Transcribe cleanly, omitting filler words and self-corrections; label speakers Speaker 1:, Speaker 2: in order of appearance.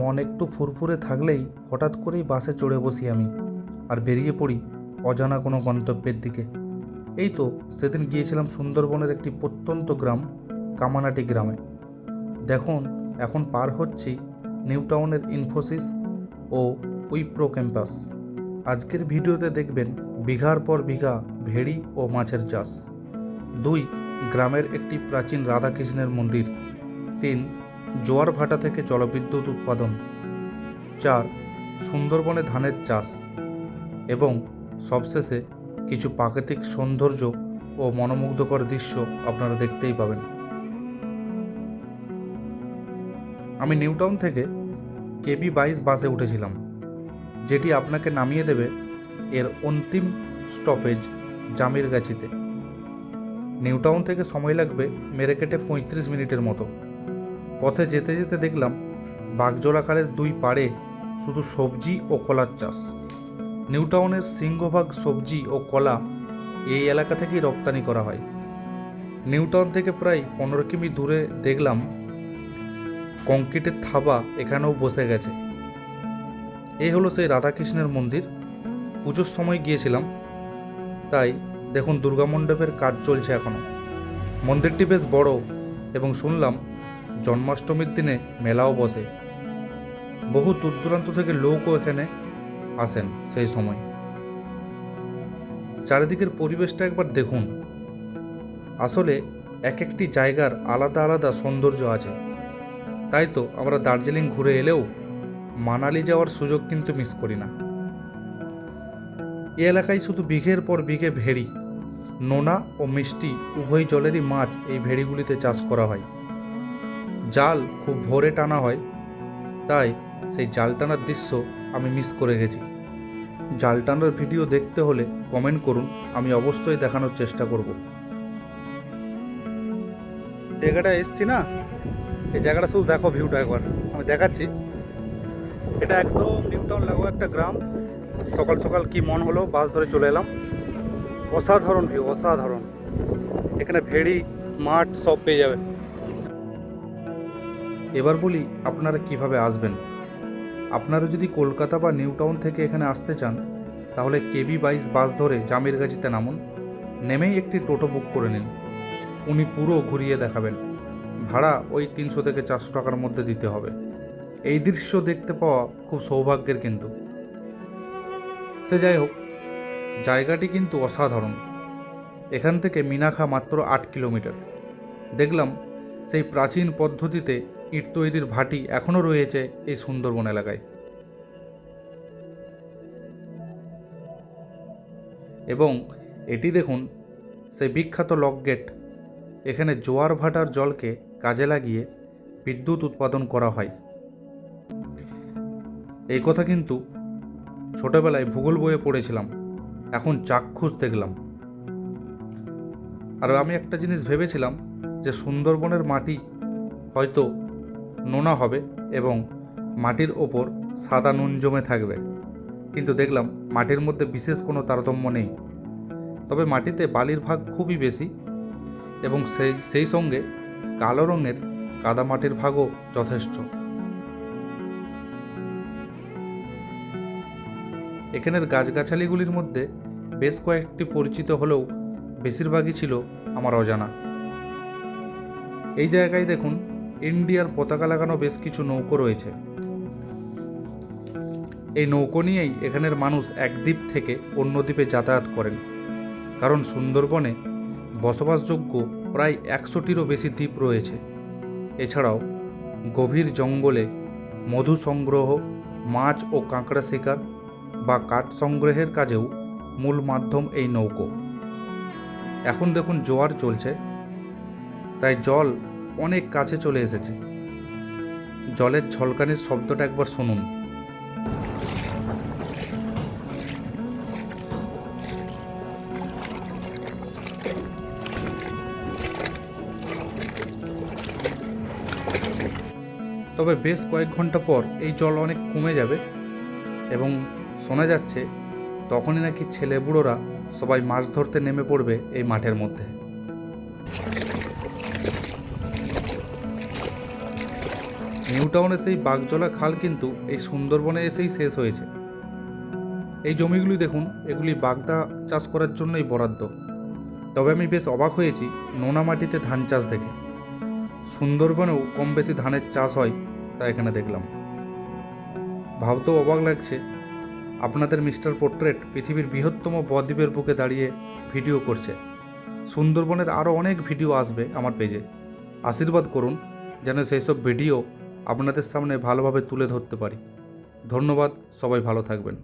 Speaker 1: মন একটু ফুরফুরে থাকলেই হঠাৎ করেই বাসে চড়ে বসি আমি আর বেরিয়ে পড়ি অজানা কোনো গন্তব্যের দিকে। এই তো সেদিন গিয়েছিলাম সুন্দরবনের একটি প্রত্যন্ত গ্রাম, কামানাটি গ্রামে। দেখুন, এখন পার হচ্ছি নিউ টাউনের ইনফোসিস ও উইপ্রো ক্যাম্পাস। আজকের ভিডিওতে দেখবেন বিঘার পর বিঘা ভেড়ি ও মাছের চাষ, 2 গ্রামের একটি প্রাচীন রাধাকৃষ্ণের মন্দির, 3 জোয়ার ভাটা থেকে জলবিদ্যুৎ উৎপাদন, 4 সুন্দরবনে ধানের চাষ এবং সবশেষে কিছু প্রাকৃতিক সৌন্দর্য ও মনোমুগ্ধকর দৃশ্য আপনারা দেখতেই পাবেন। আমি নিউ টাউন থেকে KB22 বাসে উঠেছিলাম, যেটি আপনাকে নামিয়ে দেবে এর অন্তিম স্টপেজ জামিরগাছিতে। নিউ টাউন থেকে সময় লাগবে মেরেকেটে 35 মিনিটের মতো। পথে যেতে যেতে দেখলাম বাগজোলা খালের 2 পাড়ে শুধু সবজি ও কলার চাষ। নিউ টাউনের সিংহভাগ সবজি ও কলা এই এলাকা থেকেই রপ্তানি করা হয়। নিউ টাউন থেকে প্রায় 15 কিমি দূরে দেখলাম কংক্রিটের থাবা এখানেও বসে গেছে। এই হলো সেই রাধাকৃষ্ণের মন্দির। পুজোর সময় গিয়েছিলাম, তাই দেখুন দুর্গা মণ্ডপের কাজ চলছে এখনও। মন্দিরটি বেশ বড় এবং শুনলাম জন্মাষ্টমীর দিনে মেলাও বসে। বহু দূর দূরান্ত থেকে লোকও এখানে আসেন সেই সময়। চারিদিকের পরিবেশটা একবার দেখুন। আসলে এক একটি জায়গার আলাদা আলাদা সৌন্দর্য আছে। তাই তো আমরা দার্জিলিং ঘুরে এলেও মানালি যাওয়ার সুযোগ কিন্তু মিস করি না। এই এলাকায় শুধু বিঘের পর বিঘে ভেড়ি, নোনা ও মিষ্টি উভয় জলেরই মাছ এই ভেড়িগুলিতে চাষ করা হয়। জাল খুব ভোরে টানা হয়, তাই সেই জাল টানার দৃশ্য আমি মিস করে গেছি। জাল টানার ভিডিও দেখতে হলে কমেন্ট করুন, আমি অবশ্যই দেখানোর চেষ্টা করব। জায়গাটা এসছি না, এই জায়গাটা শুধু দেখো, ভিউটা একবার আমি দেখাচ্ছি। এটা একদম নিউ টাউন লাগোয়া একটা গ্রাম। সকাল সকাল কি মন হলো, বাস ধরে চলে এলাম। অসাধারণ ভিউ, অসাধারণ। এখানে ভেড়ি, মাঠ সব পেয়ে যাবে। এবার বলি আপনারা কিভাবে আসবেন। আপনারা যদি কলকাতা বা নিউ টাউন থেকে এখানে আসতে চান, তাহলে KB22 বাস ধরে জামিরগাছিতে নামুন। নেমেই একটি টোটো বুক করে নিন, উনি পুরো ঘুরিয়ে দেখাবেন। ভাড়া ওই 300 থেকে 400 টাকার মধ্যে দিতে হবে। এই দৃশ্য দেখতে পাওয়া খুব সৌভাগ্যের কিন্তু। সে যাই হোক, জায়গাটি কিন্তু অসাধারণ। এখান থেকে মিনাখা মাত্র 8 কিলোমিটার। দেখলাম সেই প্রাচীন পদ্ধতিতে ইট তৈরির ভাটি এখনও রয়েছে এই সুন্দরবন এলাকায়। এবং এটি দেখুন সেই বিখ্যাত লক গেট। এখানে জোয়ার ভাটার জলকে কাজে লাগিয়ে বিদ্যুৎ উৎপাদন করা হয়। এই কথা কিন্তু ছোটবেলায় ভূগোল বইয়ে পড়েছিলাম, এখন চাক্ষুষ দেখলাম। আর আমি একটা জিনিস ভেবেছিলাম যে সুন্দরবনের মাটি হয়তো নোনা হবে এবং মাটির ওপর সাদা নুন জমে থাকবে, কিন্তু দেখলাম মাটির মধ্যে বিশেষ কোনো তারতম্য নেই। তবে মাটিতে বালির ভাগ খুবই বেশি এবং সেই সঙ্গে কালো রঙের কাদামাটির ভাগও যথেষ্ট। এখানের গাছগাছালিগুলির মধ্যে বেশ কয়েকটি পরিচিত হলেও বেশিরভাগই ছিল আমার অজানা। এই জায়গায় দেখুন ইন্ডিয়ার পতাকা লাগানো বেশ কিছু নৌকো রয়েছে। এই নৌকো নিয়েই এখানের মানুষ এক দ্বীপ থেকে অন্য দ্বীপে যাতায়াত করেন, কারণ সুন্দরবনে বসবাসযোগ্য প্রায় 100টিরও বেশি দ্বীপ রয়েছে। এছাড়াও গভীর জঙ্গলে মধু সংগ্রহ, মাছ ও কাঁকড়া শিকার বা কাঠ সংগ্রহের কাজেও মূল মাধ্যম এই নৌকো। এখন দেখুন জোয়ার চলছে, তাই জল অনেক কাছে চলে এসেছে। জলের ঝলকানির শব্দটা একবার শুনুন। তবে বেশ কয়েক ঘন্টা পর এই জল অনেক কমে যাবে এবং শোনা যাচ্ছে তখনই নাকি ছেলে বুড়োরা সবাই মাছ ধরতে নেমে পড়বে এই মাঠের মধ্যে। নিউ টাউনে সেই বাগজলা খাল কিন্তু এই সুন্দরবনে এসেই শেষ হয়েছে। এই জমিগুলি দেখুন, এগুলি বাগদা চাষ করার জন্যই বরাদ্দ। তবে আমি বেশ অবাক হয়েছি নোনা মাটিতে ধান চাষ দেখে। সুন্দরবনেও কম বেশি ধানের চাষ হয়, তা এখানে দেখলাম। ভাবতেও অবাক লাগছে, আপনাদের মিস্টার পোর্ট্রেট পৃথিবীর বৃহত্তম বদ্বীপের বুকে দাঁড়িয়ে ভিডিও করছে। সুন্দরবনের আরও অনেক ভিডিও আসবে আমার পেজে। আশীর্বাদ করুন যেন সেই সব ভিডিও আপনাদের সামনে ভালোভাবে তুলে ধরতে পারি। ধন্যবাদ, সবাই ভালো থাকবেন।